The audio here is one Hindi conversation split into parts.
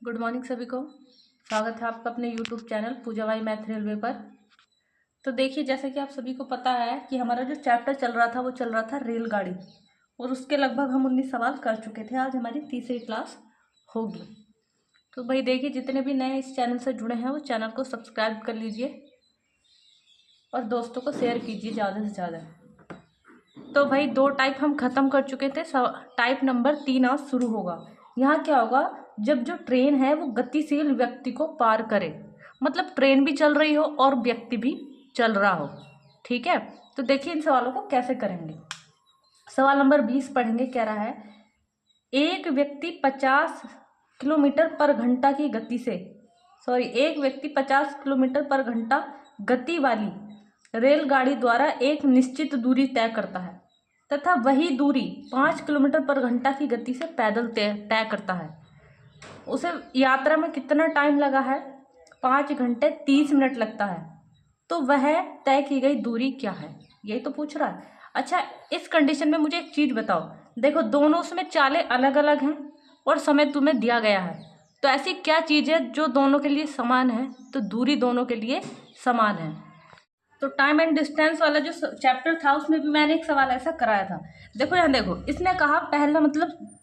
गुड मॉर्निंग सभी को। स्वागत है आपका अपने YouTube channel Pujabai math railway पर। तो देखिए, जैसे कि आप सभी को पता है कि हमारा जो चैप्टर चल रहा था वो चल रहा था रेलगाड़ी, और उसके लगभग हम 19 सवाल कर चुके थे। आज हमारी तीसरी क्लास होगी। तो भाई देखिए, जितने भी नए इस चैनल से जुड़े हैं वो चैनल को सब्सक्राइब कर लीजिए और दोस्तों को शेयर कीजिए ज़्यादा से ज़्यादा। तो भाई 2 टाइप हम ख़त्म कर चुके थे। टाइप नंबर 3 आज शुरू होगा। यहाँ क्या होगा, जब जो ट्रेन है वो गतिशील व्यक्ति को पार करे, मतलब ट्रेन भी चल रही हो और व्यक्ति भी चल रहा हो। ठीक है, तो देखिए इन सवालों को कैसे करेंगे। सवाल नंबर 20 पढ़ेंगे। कह रहा है एक व्यक्ति 50 किलोमीटर पर घंटा की गति से एक व्यक्ति 50 किलोमीटर पर घंटा गति वाली रेलगाड़ी द्वारा एक निश्चित दूरी तय करता है तथा वही दूरी 5 किलोमीटर पर घंटा की गति से पैदल तय करता है। उसे यात्रा में कितना टाइम लगा है? 5 घंटे 30 मिनट लगता है। तो वह तय की गई दूरी क्या है? यही तो पूछ रहा है। अच्छा, इस कंडीशन में मुझे एक चीज़ बताओ। देखो, दोनों उसमें चालें अलग अलग हैं और समय तुम्हें दिया गया है। तो ऐसी क्या चीज़ है जो दोनों के लिए समान है? तो दूरी दोनों के लिए समान है। तो टाइम एंड डिस्टेंस वाला जो चैप्टर था उसमें भी मैंने एक सवाल ऐसा कराया था। देखो यहाँ देखो, इसने कहा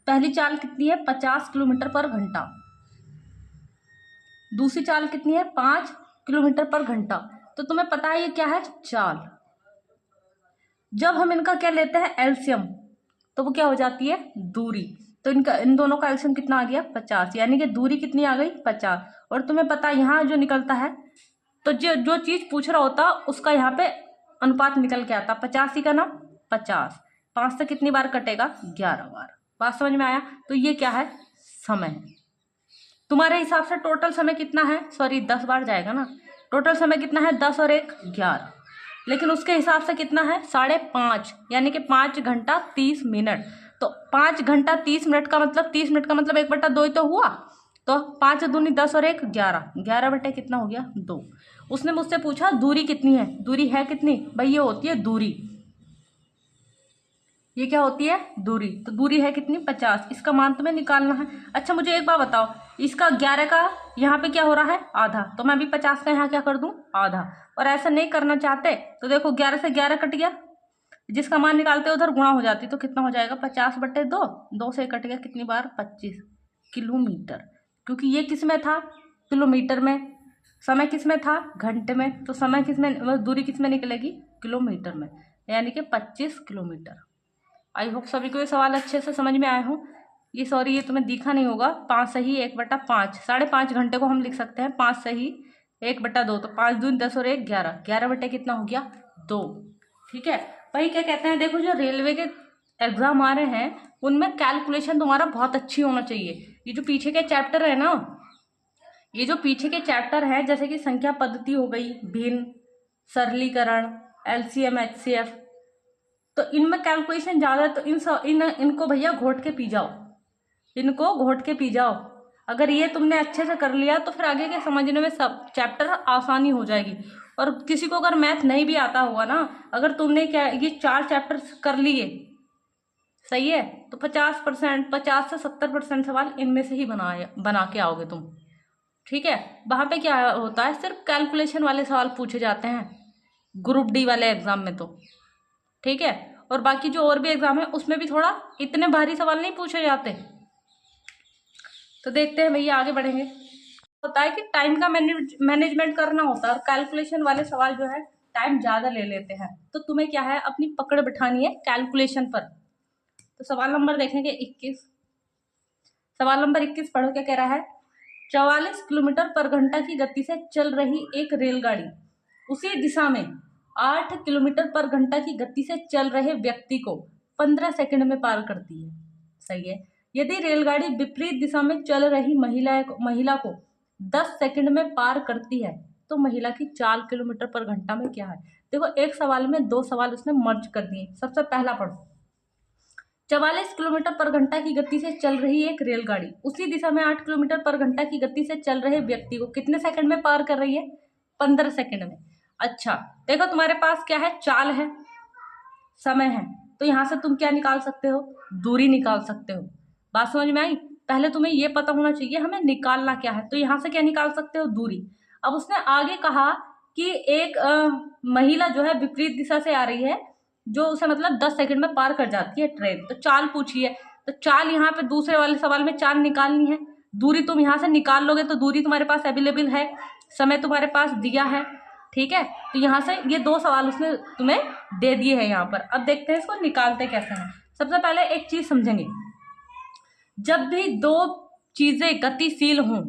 पहली चाल कितनी है? 50 किलोमीटर पर घंटा। दूसरी चाल कितनी है? 5 किलोमीटर पर घंटा। तो तुम्हें पता है ये क्या है? चाल। जब हम इनका क्या लेते हैं? एलसीएम, तो वो क्या हो जाती है? दूरी। तो इन दोनों का एलसीएम कितना आ गया? 50। यानी कि दूरी कितनी आ गई? 50। और तुम्हें पता है यहाँ जो निकलता है, तो जो चीज पूछ रहा होता उसका यहाँ पे अनुपात निकल के आता। 85 का नाम 50, 5 से कितनी बार कटेगा? 11 बार। बात समझ में आया? तो ये क्या है? समय है। तुम्हारे हिसाब से टोटल समय कितना है? 10 बार जाएगा ना। टोटल समय कितना है? 10 और 1 11। लेकिन उसके हिसाब से कितना है? 5.5, यानी कि 5 घंटा 30 मिनट। तो 5 घंटा 30 मिनट का मतलब 30 मिनट का मतलब 1/2 ही तो हुआ। तो 5 दूनी 10 और 1 11, 11 बटे कितना हो गया? 2। उसने मुझसे पूछा दूरी कितनी है। दूरी है कितनी भाई? ये होती है दूरी। ये क्या होती है? दूरी। तो दूरी है कितनी? 50। इसका मान तुम्हें निकालना है। अच्छा, मुझे एक बात बताओ, इसका 11 का यहाँ पे क्या हो रहा है? आधा। तो मैं भी 50 का यहाँ क्या कर दूं? आधा। और ऐसा नहीं करना चाहते तो देखो, 11 से 11 कट गया, जिसका मान निकालते उधर गुणा हो जाती। तो कितना हो जाएगा? 50/2। 2 से कट गया कितनी बार? 25 किलोमीटर। क्योंकि ये किस में था? किलोमीटर में। समय किस में था? घंटे में। तो समय किस में, दूरी किस में निकलेगी? किलोमीटर में। यानी कि 25 किलोमीटर। आई होप सभी को ये सवाल अच्छे से समझ में आए हो। ये तुम्हें दिखा नहीं होगा। 5 सही 1/5, 5.5 घंटे को हम लिख सकते हैं 5 सही 1/2। तो 5 दूनी 10 और 1 11, 11 बटे कितना हो गया? 2। ठीक है भाई, क्या कहते हैं, देखो जो रेलवे के एग्जाम आ रहे हैं उनमें कैलकुलेशन तुम्हारा बहुत अच्छी होना चाहिए। ये जो पीछे के चैप्टर है ना, ये जो पीछे के चैप्टर है, जैसे कि संख्या पद्धति हो गई, भिन्न, सरलीकरण, एलसीएम, एचसीएफ, तो इनमें कैलकुलेशन ज्यादा है। तो इनको भैया घोट के पी जाओ, इनको घोट के पी जाओ। अगर ये तुमने अच्छे से कर लिया तो फिर आगे के समझने में सब चैप्टर आसानी हो जाएगी। और किसी को अगर मैथ नहीं भी आता होगा ना, अगर तुमने क्या ये 4 चैप्टर कर लिए, सही है, तो 50%, 50 से 70% सवाल इनमें से ही बना के आओगे तुम। ठीक है, वहां पे क्या होता है, सिर्फ कैलकुलेशन वाले सवाल पूछे जाते हैं ग्रुप डी वाले एग्जाम में। तो ठीक है, और बाकी जो और भी एग्जाम है उसमें भी थोड़ा इतने भारी सवाल नहीं पूछे जाते। तो देखते हैं भैया, आगे बढ़ेंगे। होता है कि टाइम का मैनेजमेंट करना होता है, और कैलकुलेशन वाले सवाल जो है टाइम ज्यादा ले लेते हैं। तो तुम्हें क्या है, अपनी पकड़ बिठानी है कैलकुलेशन पर। तो सवाल नंबर देखेंगे 21। सवाल नंबर 21 पढ़ो, क्या कह रहा है? 44 किलोमीटर पर घंटा की गति से चल रही एक रेलगाड़ी उसी दिशा में 8 किलोमीटर पर घंटा की गति से चल रहे व्यक्ति को 15 सेकंड में पार करती है। सही है। यदि रेलगाड़ी विपरीत दिशा में चल रही महिला को 10 सेकंड में पार करती है तो महिला की चाल किलोमीटर पर घंटा में क्या है? देखो, एक सवाल में 2 सवाल उसने मर्ज कर दिए। सबसे पहला पढ़ो, 44 किलोमीटर पर घंटा की गति से चल रही एक रेलगाड़ी उसी दिशा में 8 किलोमीटर पर घंटा की गति से चल रहे व्यक्ति को कितने सेकंड में पार कर रही है? 15 सेकंड में। अच्छा, देखो तुम्हारे पास क्या है? चाल है, समय है। तो यहां से तुम क्या निकाल सकते हो? दूरी निकाल सकते हो। बात समझ में आई? पहले तुम्हें ये पता होना चाहिए हमें निकालना क्या है। तो यहाँ से क्या निकाल सकते हो, दूरी। अब उसने आगे कहा कि एक महिला जो है विपरीत दिशा से आ रही है, जो उसे मतलब 10 सेकंड में पार कर जाती है ट्रेन। तो चाल पूछी है, तो चाल यहाँ पे दूसरे वाले सवाल में चाल निकालनी है। दूरी तुम यहाँ से निकाल लोगे तो दूरी तुम्हारे पास अवेलेबल है, समय तुम्हारे पास दिया है, ठीक है। तो यहाँ से ये 2 सवाल उसने तुम्हें दे दिए हैं यहाँ पर। अब देखते हैं इसको निकालते कैसे हैं। सबसे पहले एक चीज समझेंगे, जब भी 2 चीजें गतिशील हों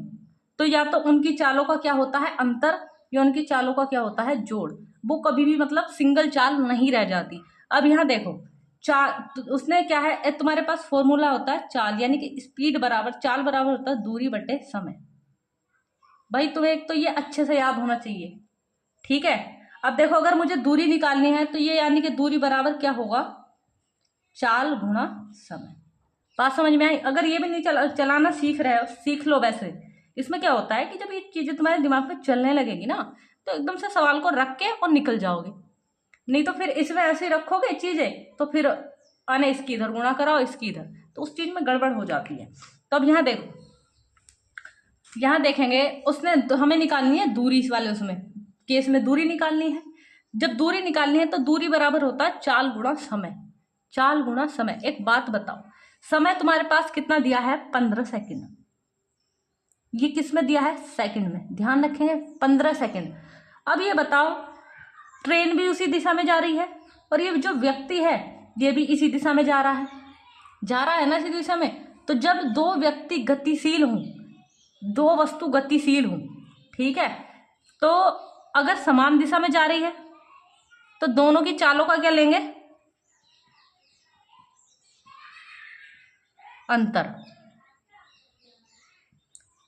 तो या तो उनकी चालों का क्या होता है, अंतर, या उनकी चालों का क्या होता है, जोड़। वो कभी भी मतलब सिंगल चाल नहीं रह जाती। अब यहाँ देखो, चाल उसने क्या है, तुम्हारे पास फॉर्मूला होता है चाल, यानी कि स्पीड बराबर चाल बराबर होता है दूरी बटे समय। भाई तुम्हें एक तो ये अच्छे से याद होना चाहिए, ठीक है। अब देखो, अगर मुझे दूरी निकालनी है तो ये यानी कि दूरी बराबर क्या होगा, चाल गुणा समय। बात समझ में आई। अगर ये भी नहीं चलाना सीख रहे हो, सीख लो। वैसे इसमें क्या होता है कि जब ये चीजें तुम्हारे दिमाग में चलने लगेगी ना, तो एकदम से सवाल को रख के और निकल जाओगे। नहीं तो फिर इसमें ऐसे रखोगे चीजें, तो फिर आने इसकी इधर गुणा कराओ, इसकी इधर, तो उस चीज में गड़बड़ हो जाती है। तो अब यहाँ देखो, यहाँ देखेंगे उसने तो हमें निकालनी है दूरी, इस वाले उसमें केस में दूरी निकालनी है। जब दूरी निकालनी है तो दूरी बराबर होता है चाल गुणा समय। चाल गुणा समय। एक बात बताओ, समय तुम्हारे पास कितना दिया है, 15 सेकंड। ये किस में दिया है, सेकंड में, ध्यान रखेंगे 15 सेकंड। अब ये बताओ, ट्रेन भी उसी दिशा में जा रही है और ये जो व्यक्ति है ये भी इसी दिशा में जा रहा है ना, इसी दिशा में। तो जब 2 व्यक्ति गतिशील हों, 2 वस्तु गतिशील हों, ठीक है, तो अगर समान दिशा में जा रही है तो दोनों की चालों का क्या लेंगे, अंतर।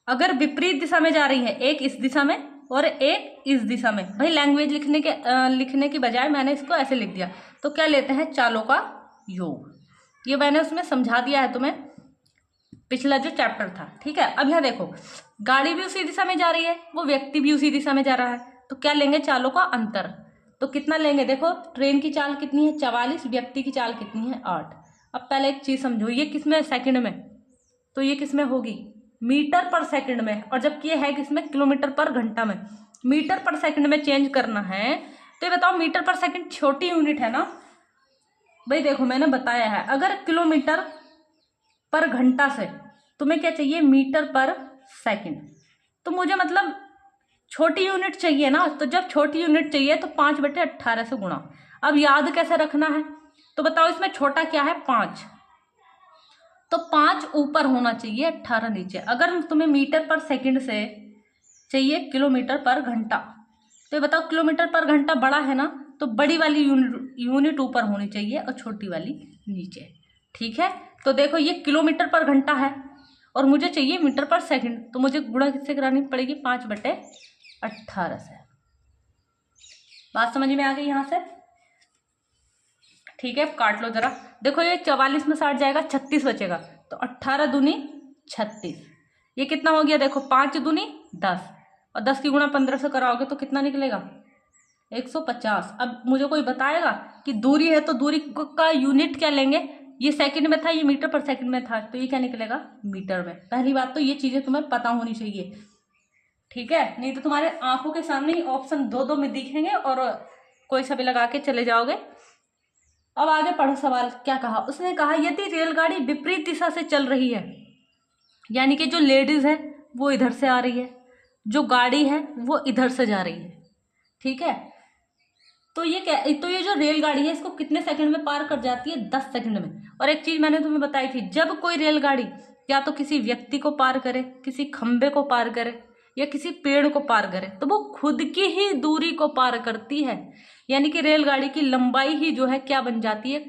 अगर विपरीत दिशा में जा रही है, एक इस दिशा में और एक इस दिशा में, भाई लैंग्वेज लिखने की बजाय मैंने इसको ऐसे लिख दिया, तो क्या लेते हैं, चालों का योग। ये मैंने उसमें समझा दिया है तुम्हें, पिछला जो चैप्टर था, ठीक है। अब यहाँ देखो, गाड़ी भी उसी दिशा में जा रही है, वो व्यक्ति भी उसी दिशा में जा रहा है, तो क्या लेंगे, चालों का अंतर। तो कितना लेंगे, देखो ट्रेन की चाल कितनी है, 44, व्यक्ति की चाल कितनी है, 8। अब पहले एक चीज समझो, ये किसमें, सेकंड में, तो ये किसमें होगी, मीटर पर सेकंड में, और जबकि ये है किसमें, किलोमीटर पर घंटा में। मीटर पर सेकंड में चेंज करना है, तो ये बताओ मीटर पर सेकंड छोटी यूनिट है ना। भाई देखो मैंने बताया है, अगर किलोमीटर पर घंटा से तुम्हें क्या चाहिए, मीटर पर सेकंड, तो मुझे मतलब छोटी यूनिट चाहिए ना। तो जब छोटी यूनिट चाहिए तो 5/18 से गुणा। अब याद कैसे रखना है, तो बताओ इसमें छोटा क्या है, 5, तो 5 ऊपर होना चाहिए, 18 नीचे। अगर तुम्हें मीटर पर सेकंड से चाहिए किलोमीटर पर घंटा, तो ये बताओ किलोमीटर पर घंटा बड़ा है ना, तो बड़ी वाली यूनिट ऊपर होनी चाहिए और छोटी वाली नीचे, ठीक है। तो देखो ये किलोमीटर पर घंटा है और मुझे चाहिए मीटर पर सेकंड, तो मुझे गुणा किससे करानी पड़ेगी, 5/18 से। बात समझ में आ गई यहाँ से, ठीक है। काट लो जरा, देखो ये 44 में 60 जाएगा, 36 बचेगा, तो 18 दूनी 36। ये कितना हो गया, देखो 5 दूनी 10, और 10 की गुणा 15 से कराओगे तो कितना निकलेगा, 150। अब मुझे कोई बताएगा कि दूरी है तो दूरी का यूनिट क्या लेंगे, ये सेकंड में था, ये मीटर पर सेकंड में था, तो ये क्या निकलेगा, मीटर में। पहली बात तो ये चीजें तुम्हें पता होनी चाहिए, ठीक है, नहीं तो तुम्हारे आंखों के सामने ही ऑप्शन 2-2 में दिखेंगे और कोई सा भी लगा के चले जाओगे। अब आगे पढ़ो, सवाल क्या कहा उसने, कहा यदि रेलगाड़ी विपरीत दिशा से चल रही है, यानी कि जो लेडीज है वो इधर से आ रही है, जो गाड़ी है वो इधर से जा रही है, ठीक है, तो ये जो रेलगाड़ी है इसको कितने सेकंड में पार कर जाती है, 10 सेकंड में। और एक चीज मैंने तुम्हें बताई थी, जब कोई रेलगाड़ी या तो किसी व्यक्ति को पार करे, किसी खंबे को पार करे या किसी पेड़ को पार करे, तो वो खुद की ही दूरी को पार करती है। यानी कि रेलगाड़ी की लंबाई ही जो है क्या बन जाती है,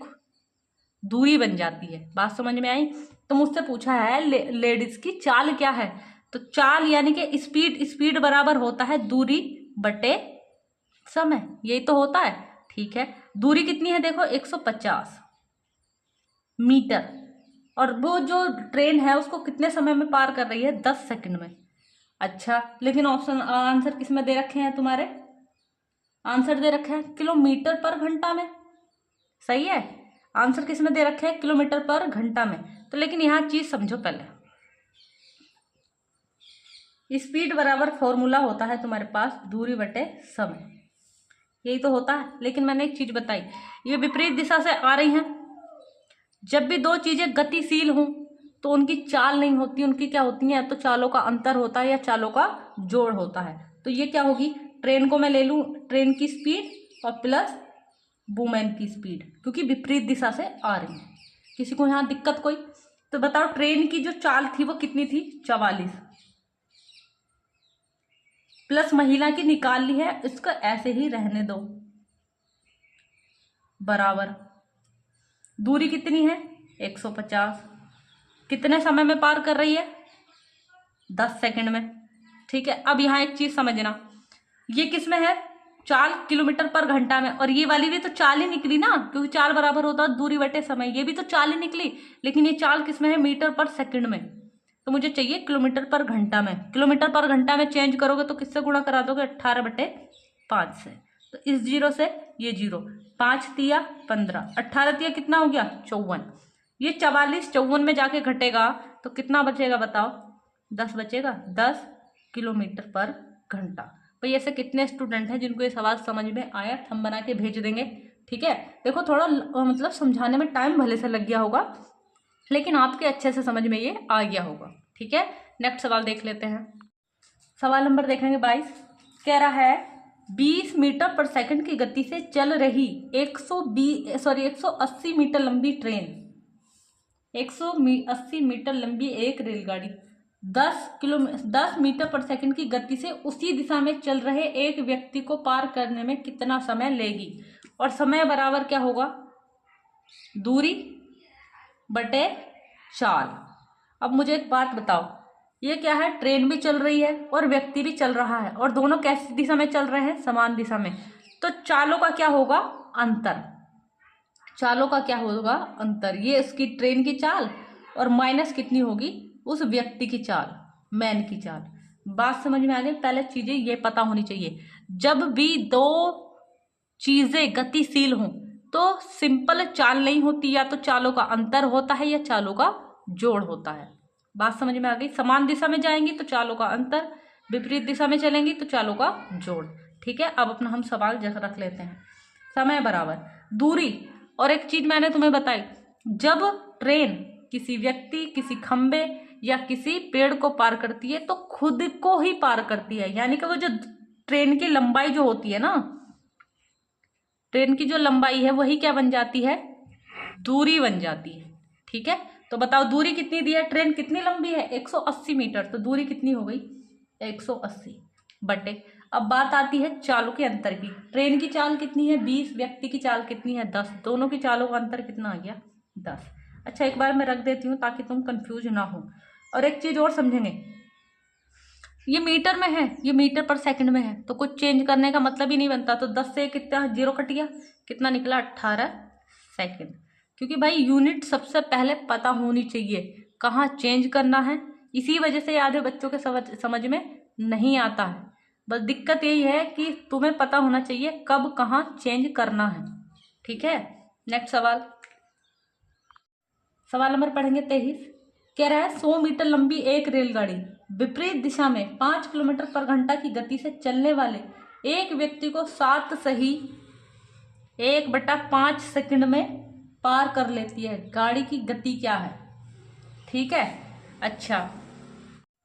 दूरी बन जाती है। बात समझ में आई। तो मुझसे पूछा है लेडीज की चाल क्या है, तो चाल यानी कि स्पीड बराबर होता है दूरी बटे समय, यही तो होता है, ठीक है। दूरी कितनी है, देखो 150 मीटर, और वो जो ट्रेन है उसको कितने समय में पार कर रही है, 10 सेकंड में। अच्छा, लेकिन ऑप्शन आंसर किस में दे रखे हैं, तुम्हारे आंसर दे रखे हैं किलोमीटर पर घंटा में, सही है। आंसर किस में दे रखे हैं, किलोमीटर पर घंटा में। तो लेकिन यहाँ चीज समझो पहले, स्पीड बराबर फॉर्मूला होता है तुम्हारे पास दूरी बटे समय, यही तो होता है। लेकिन मैंने एक चीज बताई, ये विपरीत दिशा से आ रही हैं। जब भी दो चीजें गतिशील हों तो उनकी चाल नहीं होती, उनकी क्या होती है, या तो चालों का अंतर होता है या चालों का जोड़ होता है। तो ये क्या होगी, ट्रेन को मैं ले लूं, ट्रेन की स्पीड और प्लस वुमेन की स्पीड, क्योंकि विपरीत दिशा से आ रही है। किसी को यहाँ दिक्कत कोई? तो बताओ ट्रेन की जो चाल थी वो कितनी थी, 44, प्लस महिला की निकाल ली है, इसको ऐसे ही रहने दो, बराबर दूरी कितनी है 150, कितने समय में पार कर रही है, 10 सेकंड में। ठीक है, अब यहाँ एक चीज समझना, ये किस में है, चाल किलोमीटर पर घंटा में, और ये वाली भी तो चाल ही निकली ना, क्योंकि चाल बराबर होता है दूरी बटे समय, ये भी तो चाल ही निकली, लेकिन ये चाल किस में है, मीटर पर सेकंड में। तो मुझे चाहिए किलोमीटर पर घंटा में। किलोमीटर पर घंटा में चेंज करोगे तो किससे गुणा करा दोगे, 18/5 से। तो इस जीरो से ये जीरो, 5 तिया 15, 18 तिया कितना हो गया 54। ये 44 54 में जाके घटेगा तो कितना बचेगा बताओ, 10 बचेगा, 10 किलोमीटर पर घंटा। भाई ऐसे कितने स्टूडेंट हैं जिनको ये सवाल समझ में आया, हम बना के भेज देंगे। ठीक है, देखो थोड़ा मतलब समझाने में टाइम भले से लग गया होगा, लेकिन आपके अच्छे से समझ में ये आ गया होगा। ठीक है, नेक्स्ट सवाल देख लेते हैं। सवाल नंबर देखेंगे 22, कह रहा है 20 मीटर पर सेकंड की गति से चल रही 180 मीटर लंबी ट्रेन, 180 मीटर लंबी एक रेलगाड़ी 10 मीटर पर सेकंड की गति से उसी दिशा में चल रहे एक व्यक्ति को पार करने में कितना समय लेगी। और समय बराबर क्या होगा, दूरी बटे चाल। अब मुझे एक बात बताओ, ये क्या है, ट्रेन भी चल रही है और व्यक्ति भी चल रहा है, और दोनों कैसी दिशा में चल रहे हैं, समान दिशा में। तो चालों का क्या होगा, अंतर। चालों का क्या होगा, अंतर। ये इसकी ट्रेन की चाल और माइनस कितनी होगी, उस व्यक्ति की चाल, मैन की चाल। बात समझ में आ गई? पहले चीजें ये पता होनी चाहिए, जब भी दो चीजें गतिशील हों तो सिंपल चाल नहीं होती, या तो चालों का अंतर होता है या चालों का जोड़ होता है। बात समझ में आ गई? समान दिशा में जाएंगी तो चालों का अंतर, विपरीत दिशा में चलेंगी तो चालों का जोड़। ठीक है, अब अपना हम सवाल जैसा रख लेते हैं, समय बराबर दूरी। और एक चीज मैंने तुम्हें बताई, जब ट्रेन किसी व्यक्ति, किसी खंबे या किसी पेड़ को पार करती है तो खुद को ही पार करती है, यानी कि वो जो ट्रेन की लंबाई जो होती है ना, ट्रेन की जो लंबाई है वही क्या बन जाती है, दूरी बन जाती है। ठीक है, तो बताओ दूरी कितनी दी है, ट्रेन कितनी लंबी है 180 मीटर, तो दूरी कितनी हो गई 180 बटे। अब बात आती है चालों के अंतर की, ट्रेन की चाल कितनी है 20, व्यक्ति की चाल कितनी है 10, दोनों की चालों का अंतर कितना आ गया 10। अच्छा एक बार मैं रख देती हूँ ताकि तुम कंफ्यूज ना हो। और एक चीज और समझेंगे, ये मीटर में है, ये मीटर पर सेकंड में है, तो कुछ चेंज करने का मतलब ही नहीं बनता। तो 10 से कितना जीरो कट गया, कितना निकला 18 सेकंड। क्योंकि भाई यूनिट सबसे पहले पता होनी चाहिए, कहाँ चेंज करना है। इसी वजह से आधे बच्चों के समझ में नहीं आता है। बस दिक्कत यही है कि तुम्हें पता होना चाहिए कब कहाँ चेंज करना है। ठीक है, नेक्स्ट सवाल, सवाल नंबर पढ़ेंगे 23। कह रहा है 100 मीटर लंबी एक रेलगाड़ी विपरीत दिशा में 5 किलोमीटर पर घंटा की गति से चलने वाले एक व्यक्ति को 7 सही 1/5 सेकंड में पार कर लेती है। गाड़ी की गति क्या है? ठीक है, अच्छा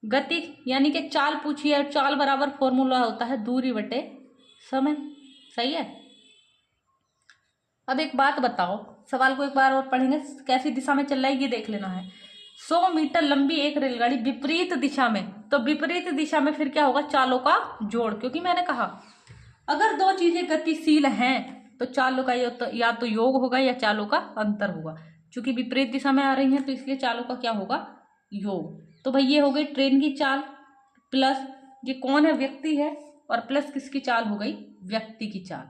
गति यानी कि चाल पूछी है, चाल बराबर फॉर्मूला होता है दूरी बटे समय। सही है। अब एक बात बताओ, सवाल को एक बार और पढ़ेंगे, कैसी दिशा में चल रहा है ये देख लेना है। 100 मीटर लंबी एक रेलगाड़ी विपरीत दिशा में, तो विपरीत दिशा में फिर क्या होगा, चालों का जोड़। क्योंकि मैंने कहा अगर दो चीजें गतिशील हैं तो चालों का या तो योग होगा या चालों का अंतर होगा। चूंकि विपरीत दिशा में आ रही हैं तो इसलिए चालों का क्या होगा, योग। तो भाई ये हो गई ट्रेन की चाल, प्लस ये कौन है, व्यक्ति है, और प्लस किसकी चाल हो गई, व्यक्ति की चाल।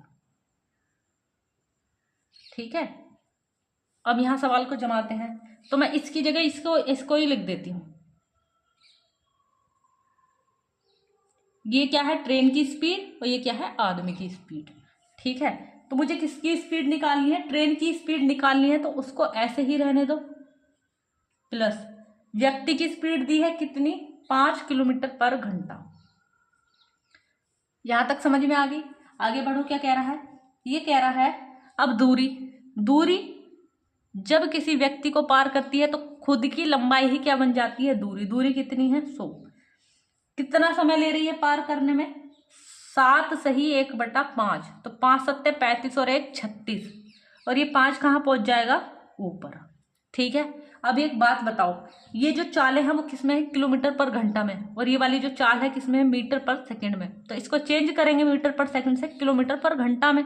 ठीक है, अब यहां सवाल को जमाते हैं, तो मैं इसकी जगह इसको ही लिख देती हूं। ये क्या है, ट्रेन की स्पीड, और ये क्या है, आदमी की स्पीड। ठीक है, तो मुझे किसकी स्पीड निकालनी है, ट्रेन की स्पीड निकालनी है, तो उसको ऐसे ही रहने दो, प्लस व्यक्ति की स्पीड दी है कितनी 5 किलोमीटर पर घंटा। यहां तक समझ में आ गई? आगे बढ़ो, क्या कह रहा है? ये कह रहा है अब दूरी जब किसी व्यक्ति को पार करती है तो खुद की लंबाई ही क्या बन जाती है? दूरी कितनी है? 100। कितना समय ले रही है पार करने में? 7 सही 1/5, तो 5 सत्ते 35 और 1 36, और ये 5 कहाँ पहुंच जाएगा? ऊपर। ठीक है, अब एक बात बताओ, ये जो चाल है वो किसमें है? किलोमीटर पर घंटा में, और ये वाली जो चाल है किसमें है? मीटर पर सेकंड में। तो इसको चेंज करेंगे मीटर पर सेकंड से किलोमीटर पर घंटा में।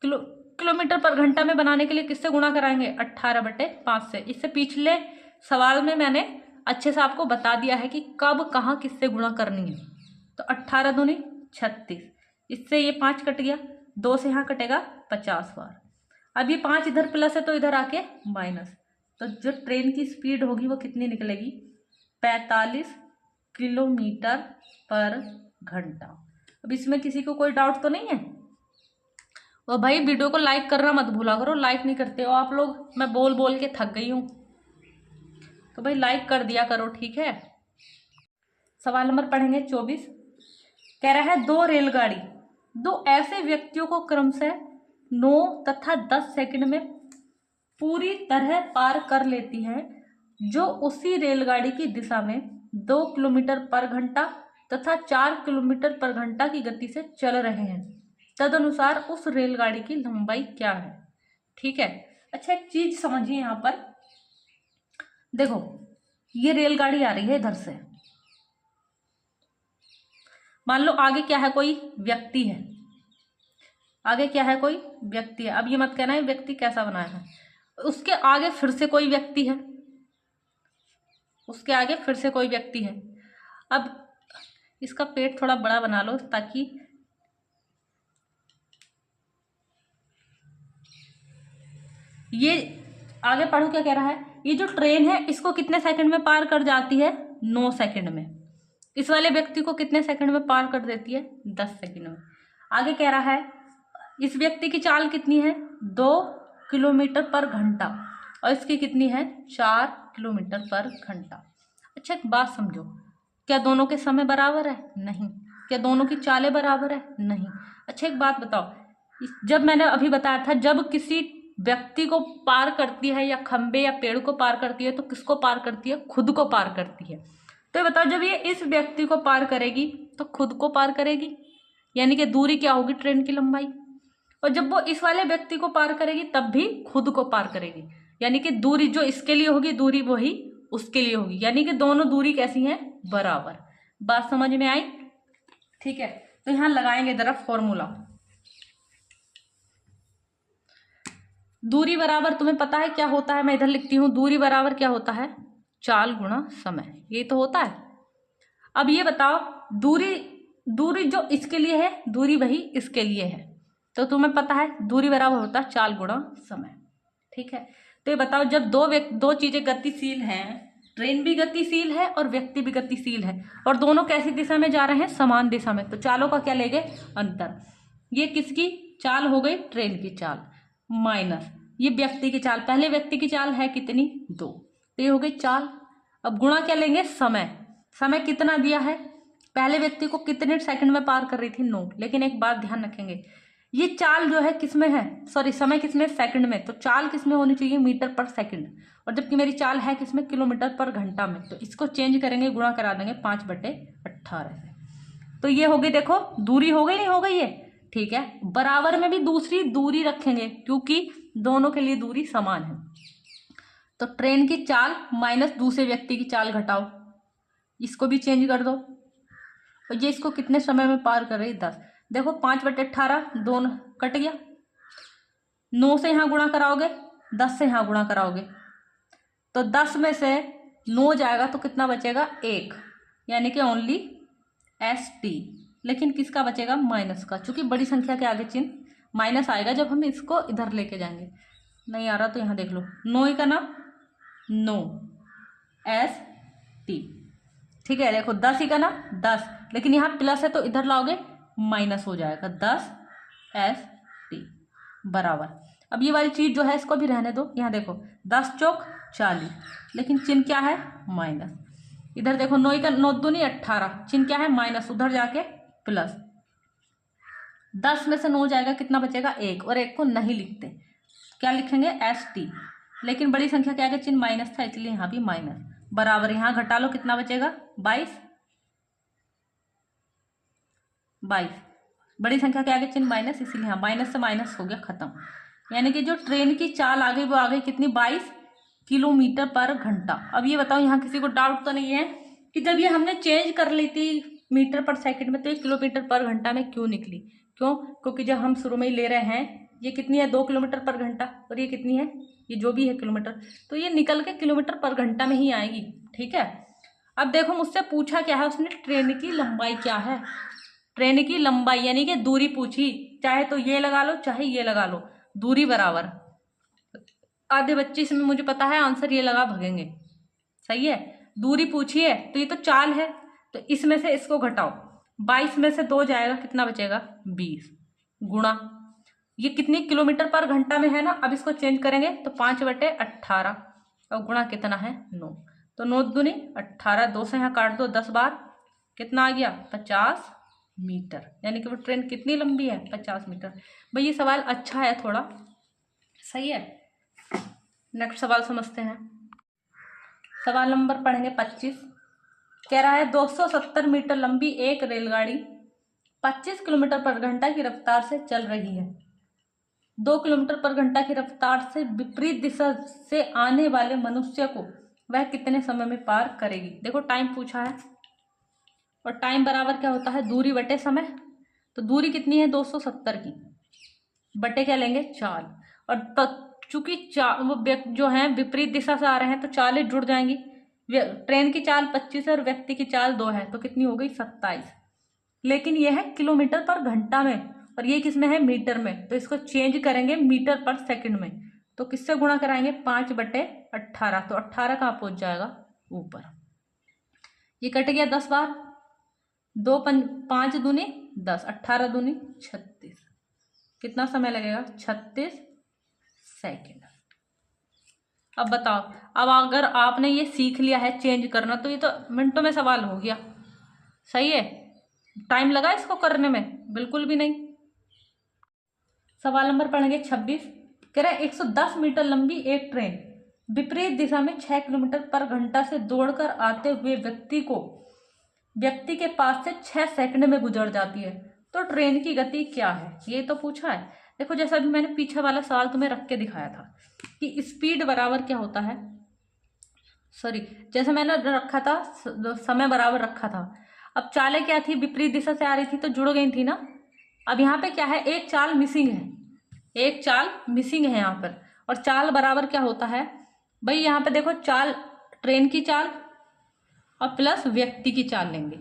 किलोमीटर पर घंटा में बनाने के लिए किससे गुणा कराएंगे? 18/5 से। इससे पिछले सवाल में मैंने अच्छे से आपको बता दिया है कि कब कहाँ किससे गुणा करनी है। तो 18 दूनी 36, इससे ये 5 कट गया, 2 से यहाँ कटेगा 50 बार। अब ये 5 इधर प्लस है तो इधर आके माइनस, तो जो ट्रेन की स्पीड होगी वो कितनी निकलेगी? 45 किलोमीटर पर घंटा। अब इसमें किसी को कोई डाउट तो नहीं है? और भाई वीडियो को लाइक करना मत भूला करो, लाइक नहीं करते हो आप लोग, मैं बोल बोल के थक गई हूँ, तो भाई लाइक कर दिया करो, ठीक है। सवाल नंबर पढ़ेंगे 24। कह रहा है दो ऐसे व्यक्तियों को क्रमशः 9 तथा 10 सेकंड में पूरी तरह पार कर लेती हैं जो उसी रेलगाड़ी की दिशा में 2 किलोमीटर पर घंटा तथा 4 किलोमीटर पर घंटा की गति से चल रहे हैं। तदनुसार उस रेलगाड़ी की लंबाई क्या है? ठीक है, अच्छा एक चीज समझिए, यहाँ पर देखो, ये रेलगाड़ी आ रही है इधर से, मान लो आगे क्या है? कोई व्यक्ति है, आगे क्या है? कोई व्यक्ति है। अब ये मत कहना है व्यक्ति कैसा बनाया है, उसके आगे फिर से कोई व्यक्ति है, उसके आगे फिर से कोई व्यक्ति है। अब इसका पेट थोड़ा बड़ा बना लो ताकि ये आगे पढ़ो, क्या कह रहा है? ये जो ट्रेन है इसको कितने सेकंड में पार कर जाती है? 9 सेकंड में। इस वाले व्यक्ति को कितने सेकंड में पार कर देती है? 10 सेकंड में। आगे कह रहा है इस व्यक्ति की चाल कितनी है? 2 किलोमीटर पर घंटा, और इसकी कितनी है? 4 किलोमीटर पर घंटा। अच्छा एक बात समझो, क्या दोनों के समय बराबर है? नहीं। क्या दोनों की चालें बराबर है? नहीं। अच्छा एक बात बताओ, जब मैंने अभी बताया था जब किसी व्यक्ति को पार करती है या खंबे या पेड़ को पार करती है तो किसको पार करती है? खुद को पार करती है। तो ये बताओ, जब ये इस व्यक्ति को पार करेगी तो खुद को पार करेगी, यानी कि दूरी क्या होगी? ट्रेन की लंबाई। और जब वो इस वाले व्यक्ति को पार करेगी तब भी खुद को पार करेगी, यानी कि दूरी जो इसके लिए होगी दूरी वही उसके लिए होगी, यानी कि दोनों दूरी कैसी हैं? बराबर। बात समझ में आई? ठीक है, तो यहां लगाएंगे जरा फॉर्मूला। दूरी बराबर तुम्हें पता है क्या होता है? मैं इधर लिखती हूं, दूरी बराबर क्या होता है? चाल गुणा समय, ये तो होता है। अब ये बताओ, दूरी जो इसके लिए है दूरी वही इसके लिए है, तो तुम्हें पता है दूरी बराबर होता है चाल गुणा समय। ठीक है, तो ये बताओ, जब दो चीजें गतिशील हैं, ट्रेन भी गतिशील है और व्यक्ति भी गतिशील है, और दोनों कैसी दिशा में जा रहे हैं? समान दिशा में, तो चालों का क्या लेंगे? अंतर। ये किसकी चाल हो गई? ट्रेन की चाल, माइनस ये व्यक्ति की चाल। पहले व्यक्ति की चाल है कितनी? 2, तो ये हो गई चाल। अब गुणा क्या लेंगे? समय कितना दिया है? पहले व्यक्ति को कितने सेकंड में पार कर रही थी? 9। लेकिन एक बात ध्यान रखेंगे, ये चाल जो है किसमें है? सॉरी, समय किसमें? सेकंड में। तो चाल किसमें होनी चाहिए? मीटर पर सेकंड। और जबकि मेरी चाल है किसमें? किलोमीटर पर घंटा में। तो इसको चेंज करेंगे, गुणा करा देंगे 5/18 से। तो ये हो गई, देखो दूरी हो गई, नहीं हो गई है? ठीक है, बराबर में भी दूसरी दूरी रखेंगे क्योंकि दोनों के लिए दूरी समान है। तो ट्रेन की चाल माइनस दूसरे व्यक्ति की चाल घटाओ, इसको भी चेंज कर दो। और ये इसको कितने समय में पार कर रही? 10। देखो 5/18, दोनों कट गया, 9 से यहाँ गुणा कराओगे, 10 से यहाँ गुणा कराओगे, तो 10 में से 9 जाएगा तो कितना बचेगा? 1, यानी कि ओनली ST। लेकिन किसका बचेगा? माइनस का, क्योंकि बड़ी संख्या के आगे चिन्ह माइनस आएगा जब हम इसको इधर लेके जाएंगे। नहीं आ रहा तो यहाँ देख लो, 9 का ना 9 ST। ठीक है, देखो 10 ही का ना 10, लेकिन यहाँ प्लस है तो इधर लाओगे माइनस हो जाएगा, 10 ST बराबर। अब ये वाली चीज जो है इसको भी रहने दो। यहाँ देखो 10 चौक 40, लेकिन चिन्ह क्या है? माइनस। इधर देखो 9 का 9 दूनी 18, चिन्ह क्या है माइनस, उधर जाके प्लस। 10 में से 9 जाएगा, कितना बचेगा 1, और 1 को नहीं लिखते, क्या लिखेंगे ST। लेकिन बड़ी संख्या के आगे चिन्ह माइनस था इसलिए यहाँ भी माइनस, बराबर। यहाँ घटा लो, कितना बचेगा 22। बड़ी संख्या के आगे चिन्ह माइनस, इसीलिए यहाँ माइनस से माइनस हो गया, खत्म। यानी कि जो ट्रेन की चाल आ गई वो आ गई कितनी, 22 किलोमीटर पर घंटा। अब ये बताओ, यहाँ किसी को डाउट तो नहीं है कि जब ये हमने चेंज कर ली थी मीटर पर सेकंड में तो ये किलोमीटर पर घंटा में क्यों निकली? क्यों? क्योंकि जब हम शुरू में ही ले रहे हैं, ये कितनी है 2 किलोमीटर पर घंटा, और ये कितनी है, ये जो भी है किलोमीटर, तो ये निकल के किलोमीटर पर घंटा में ही आएगी। ठीक है। अब देखो मुझसे पूछा क्या है उसने, ट्रेन की लंबाई क्या है। ट्रेन की लंबाई यानी कि दूरी पूछी, चाहे तो ये लगा लो चाहे ये लगा लो, दूरी बराबर। आधे बच्चे इसमें मुझे पता है आंसर ये लगा भगेंगे, सही है। दूरी पूछी है तो ये तो चाल है, तो इसमें से इसको घटाओ, 22 में से 2 जाएगा, कितना बचेगा 20, गुणा ये कितनी किलोमीटर पर घंटा में है ना। अब इसको चेंज करेंगे तो 5/18 और गुणा कितना है 9, तो 9 दूनी 18, 2 से यहाँ काट दो, 10 बार कितना आ गया 50 मीटर। यानी कि वो ट्रेन कितनी लंबी है 50 मीटर। भाई ये सवाल अच्छा है थोड़ा, सही है। नेक्स्ट सवाल समझते हैं। सवाल नंबर पढ़ेंगे 25। कह रहा है 270 मीटर लंबी एक रेलगाड़ी 25 किलोमीटर पर घंटा की रफ्तार से चल रही है। 2 किलोमीटर पर घंटा की रफ्तार से विपरीत दिशा से आने वाले मनुष्य को वह कितने समय में पार करेगी। देखो टाइम पूछा है, और टाइम बराबर क्या होता है दूरी बटे समय। तो दूरी कितनी है 270 की, बटे क्या लेंगे चाल, और चूंकि वो जो है विपरीत दिशा से आ रहे हैं तो चालें जुड़ जाएंगी। ट्रेन की चाल 25 है और व्यक्ति की चाल 2 है, तो कितनी हो गई 27। लेकिन यह है किलोमीटर पर घंटा में और ये किस में है मीटर में, तो इसको चेंज करेंगे मीटर पर सेकंड में। तो किससे गुणा कराएंगे 5/18, तो 18 कहाँ पहुंच जाएगा ऊपर। ये कट गया 10 बार, 5 दूनी 10, 18 दूनी 36, कितना समय लगेगा 36 सेकेंड। अब बताओ, अब अगर आपने ये सीख लिया है चेंज करना तो ये तो मिनटों में सवाल हो गया, सही है। टाइम लगा इसको करने में? बिल्कुल भी नहीं। सवाल नंबर पढ़ेंगे 26। कह रहा है 110 मीटर लंबी एक ट्रेन विपरीत दिशा में 6 किलोमीटर पर घंटा से दौड़कर आते हुए व्यक्ति के पास से 6 सेकंड में गुजर जाती है, तो ट्रेन की गति क्या है, ये तो पूछा है। देखो जैसा अभी मैंने पीछे वाला सवाल तुम्हें रख के दिखाया था कि स्पीड बराबर क्या होता है, सॉरी जैसे मैंने रखा था समय बराबर रखा था। अब चालें क्या थी, विपरीत दिशा से आ रही थी तो जुड़ गई थी ना। अब यहाँ पे क्या है, एक चाल मिसिंग है, एक चाल मिसिंग है यहाँ पर। और चाल बराबर क्या होता है भाई, यहाँ पे देखो चाल ट्रेन की चाल और प्लस व्यक्ति की चाल लेंगे,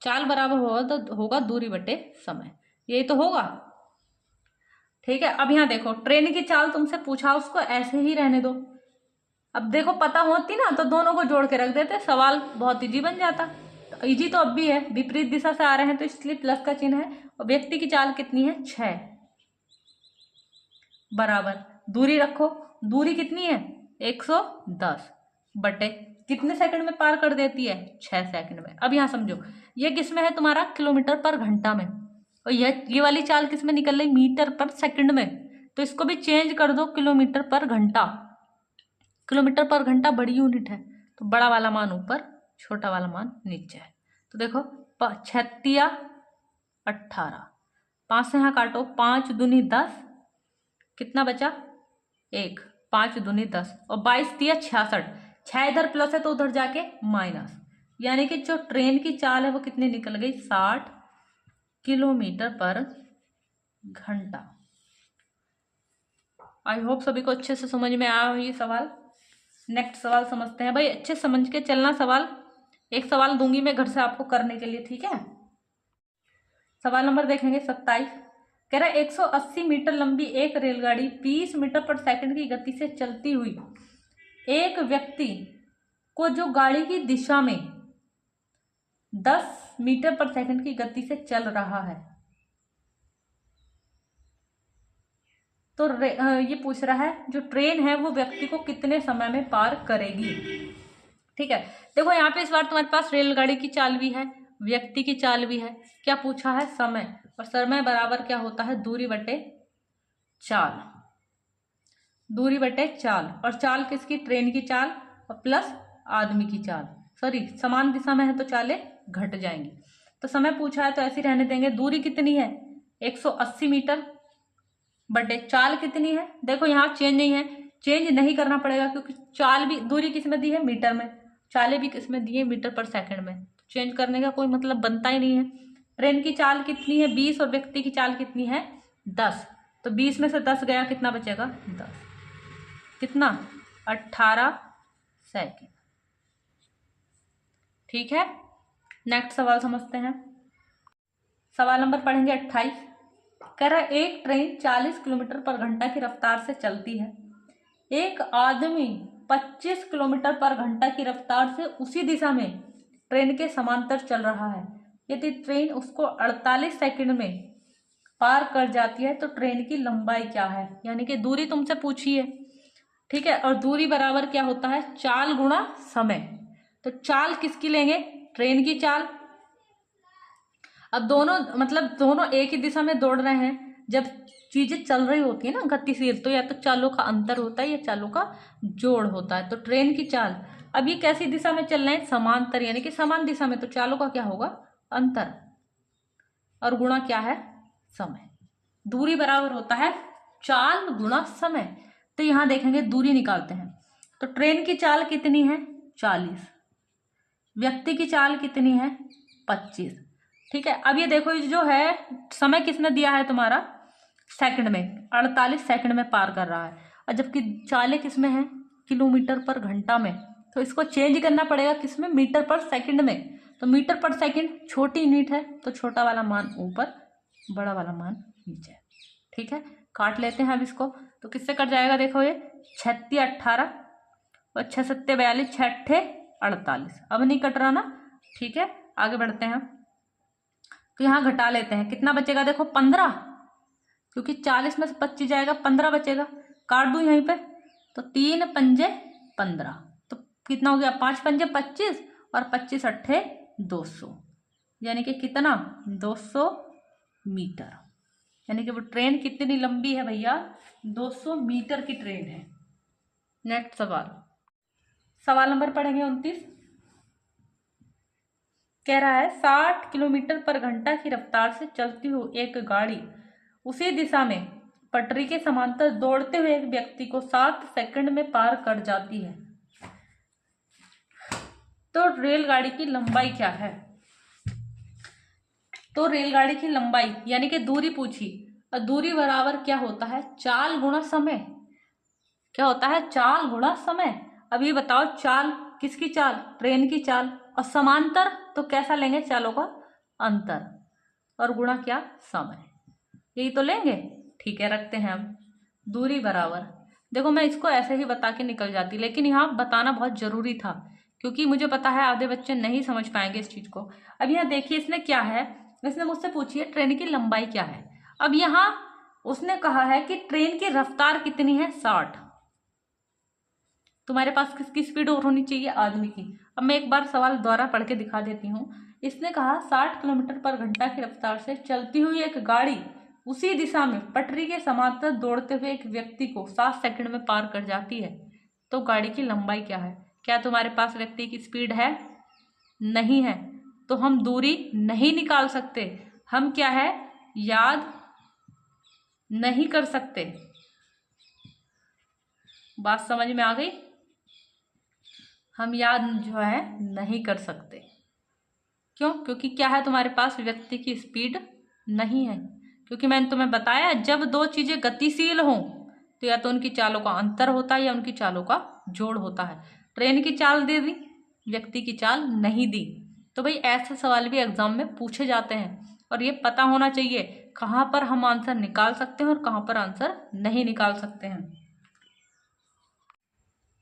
चाल बराबर होगा तो होगा दूरी बटे समय, यही तो होगा। ठीक है। अब यहाँ देखो ट्रेन की चाल तुमसे पूछा, उसको ऐसे ही रहने दो। अब देखो पता होती ना तो दोनों को जोड़ के रख देते, सवाल बहुत इजी बन जाता। तो इजी तो अब भी है, विपरीत दिशा से आ रहे हैं तो इसलिए प्लस का चिन्ह है, और व्यक्ति की चाल कितनी है 6 बराबर दूरी रखो, दूरी कितनी है 110 बटे कितने सेकंड में पार कर देती है 6 सेकंड में। अब यहाँ समझो ये किस में है तुम्हारा किलोमीटर पर घंटा में, और ये वाली चाल किस में निकल रही मीटर पर सेकंड में, तो इसको भी चेंज कर दो किलोमीटर पर घंटा। किलोमीटर पर घंटा बड़ी यूनिट है तो बड़ा वाला मान ऊपर छोटा वाला मान नीचे है। तो देखो 36 18, 5 से यहाँ काटो, 5 दूनी 10, कितना बचा 1, 5 दूनी 10 और 22 दिया 66, 6 इधर प्लस है तो उधर जाके माइनस, यानी कि जो ट्रेन की चाल है वो कितनी निकल गई 60 किलोमीटर पर घंटा। आई होप सभी को अच्छे से समझ में आया हो ये सवाल। नेक्स्ट सवाल समझते हैं भाई, अच्छे समझ के चलना सवाल, एक सवाल दूंगी मैं घर से आपको करने के लिए, ठीक है। सवाल नंबर देखेंगे 27। कह रहा है 180 मीटर लंबी एक रेलगाड़ी 20 मीटर पर सेकंड की गति से चलती हुई एक व्यक्ति को जो गाड़ी की दिशा में 10 मीटर पर सेकंड की गति से चल रहा है, तो ये पूछ रहा है जो ट्रेन है वो व्यक्ति को कितने समय में पार करेगी। ठीक है, देखो यहाँ पे इस बार तुम्हारे पास रेलगाड़ी की चाल भी है, व्यक्ति की चाल भी है। क्या पूछा है? समय। और समय बराबर क्या होता है? दूरी बटे चाल। दूरी बटे चाल। और चाल किसकी? ट्रेन की चाल और प्लस आदमी की चाल। सॉरी, समान दिशा में है तो चालें घट जाएंगी। तो समय पूछा है तो ऐसे ही रहने देंगे। दूरी कितनी है? 180 मीटर बटे चाल कितनी है? देखो यहाँ चेंज नहीं है, चेंज नहीं करना पड़ेगा क्योंकि चाल भी, दूरी किस में दी है? मीटर में। चालें भी किस में दी है? मीटर पर सेकंड में। चेंज करने का कोई मतलब बनता ही नहीं है। ट्रेन की चाल कितनी है? 20 और व्यक्ति की चाल कितनी है? 10। तो 20 में से 10 गया, कितना बचेगा? 10। कितना? 18 सेकंड। ठीक है, नेक्स्ट सवाल समझते हैं। सवाल नंबर पढ़ेंगे 28। कह रहा है एक ट्रेन 40 किलोमीटर पर घंटा की रफ्तार से चलती है। एक आदमी 25 किलोमीटर पर घंटा की रफ्तार से उसी दिशा में ट्रेन के समांतर चल रहा है। यदि ट्रेन उसको 48 सेकंड में पार कर जाती है तो ट्रेन की लंबाई क्या है? यानी कि दूरी तुमसे पूछी है, ठीक है। और दूरी बराबर क्या होता है? चाल गुणा समय। तो चाल किसकी लेंगे? ट्रेन की चाल। अब दोनों मतलब दोनों एक ही दिशा में दौड़ रहे हैं। जब चीजें चल रही होती है ना गतिशील, तो या तो चालों का अंतर होता है या चालों का जोड़ होता है। तो ट्रेन की चाल, अब ये कैसी दिशा में चल रहे हैं? समांतर, यानी कि समान दिशा में। तो चालों का क्या होगा? अंतर। और गुणा क्या है? समय। दूरी बराबर होता है चाल गुणा समय। तो यहां देखेंगे, दूरी निकालते हैं। तो ट्रेन की चाल कितनी है? 40। व्यक्ति की चाल कितनी है? 25। ठीक है, अब ये देखो, ये जो है समय किसने दिया है तुम्हारा? सेकंड में। 48 सेकंड में पार कर रहा है। और जबकि चालें किसमें है? किलोमीटर पर घंटा में। तो इसको चेंज करना पड़ेगा किसमें? मीटर पर सेकंड में। तो मीटर पर सेकंड छोटी यूनिट है, तो छोटा वाला मान ऊपर, बड़ा वाला मान नीचे। ठीक है, काट लेते हैं अब इसको। तो किससे कट जाएगा? देखो ये 36 18 और 6 7 42, 6 8 48। अब नहीं कट रहा ना? ठीक है, आगे बढ़ते हैं। तो यहाँ घटा लेते हैं, कितना बचेगा? देखो 15, क्योंकि 40 में से 25 जाएगा, 15 बचेगा। काट दूं यहीं पे, तो 3 पंजे 15। तो कितना हो गया? 5 पंजे 25 और 25 अट्ठे 200, यानी कि कितना? 200 मीटर। यानी कि वो ट्रेन कितनी लंबी है भैया? 200 मीटर की ट्रेन है। नेक्स्ट सवाल, सवाल नंबर पढ़ेंगे 29। कह रहा है 60 किलोमीटर पर घंटा की रफ्तार से चलती हुई एक गाड़ी उसी दिशा में पटरी के समांतर दौड़ते हुए एक व्यक्ति को 7 सेकंड में पार कर जाती है, तो रेलगाड़ी की लंबाई क्या है? तो रेलगाड़ी की लंबाई यानी कि दूरी पूछी, और दूरी बराबर क्या होता है? चाल गुणा समय। क्या होता है? चाल गुणा समय। अब ये बताओ, चाल किसकी चाल? ट्रेन की चाल। और समांतर तो कैसा लेंगे? चालों का अंतर। और गुणा क्या? समय। यही तो लेंगे। ठीक है, रखते हैं अब। दूरी बराबर, देखो मैं इसको ऐसे ही बता के निकल जाती, लेकिन यहाँ बताना बहुत जरूरी था क्योंकि मुझे पता है आधे बच्चे नहीं समझ पाएंगे इस चीज को। अब यहाँ देखिए, इसने क्या है? इसने मुझसे पूछी है ट्रेन की लंबाई क्या है। अब यहाँ उसने कहा है कि ट्रेन की रफ्तार कितनी है? 60। तुम्हारे पास किसकी स्पीड और होनी चाहिए? आदमी की। अब मैं एक बार सवाल द्वारा पढ़ के दिखा देती हूँ। इसने कहा 60 किलोमीटर पर घंटा की रफ्तार से चलती हुई एक गाड़ी उसी दिशा में पटरी के समांतर दौड़ते हुए एक व्यक्ति को 7 सेकंड में पार कर जाती है, तो गाड़ी की लंबाई क्या है? क्या तुम्हारे पास व्यक्ति की स्पीड है? नहीं है, तो हम दूरी नहीं निकाल सकते। हम क्या है? याद नहीं कर सकते। बात समझ में आ गई? हम याद जो है नहीं कर सकते। क्यों? क्योंकि क्या है, तुम्हारे पास व्यक्ति की स्पीड नहीं है। क्योंकि मैंने तुम्हें बताया, जब दो चीजें गतिशील हों तो या तो उनकी चालों का अंतर होता है या उनकी चालों का जोड़ होता है। ट्रेन की चाल दे दी, व्यक्ति की चाल नहीं दी। तो भाई ऐसे सवाल भी एग्जाम में पूछे जाते हैं और ये पता होना चाहिए कहाँ पर हम आंसर निकाल सकते हैं और कहाँ पर आंसर नहीं निकाल सकते हैं।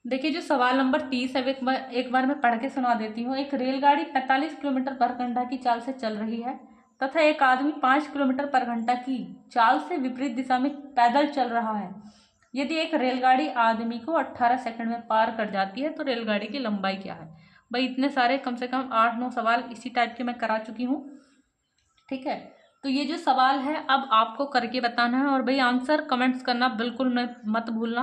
देखिए, जो सवाल नंबर 30 है एक बार मैं पढ़ के सुना देती हूँ। एक रेलगाड़ी 45 किलोमीटर पर घंटा की चाल से चल रही है तथा एक आदमी 5 किलोमीटर पर घंटा की चाल से विपरीत दिशा में पैदल चल रहा है। यदि एक रेलगाड़ी आदमी को 18 सेकंड में पार कर जाती है तो रेलगाड़ी की लंबाई क्या है? भाई इतने सारे कम से कम 8-9 सवाल इसी टाइप के मैं करा चुकी हूँ। ठीक है, तो ये जो सवाल है अब आपको करके बताना है, और भाई आंसर कमेंट्स करना बिल्कुल मत भूलना।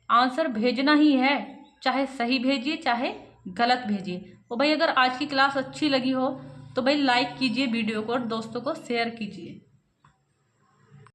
आंसर भेजना ही है, चाहे सही भेजिए चाहे गलत भेजिए। तो भाई अगर आज की क्लास अच्छी लगी हो तो भाई लाइक कीजिए वीडियो को और दोस्तों को शेयर कीजिए।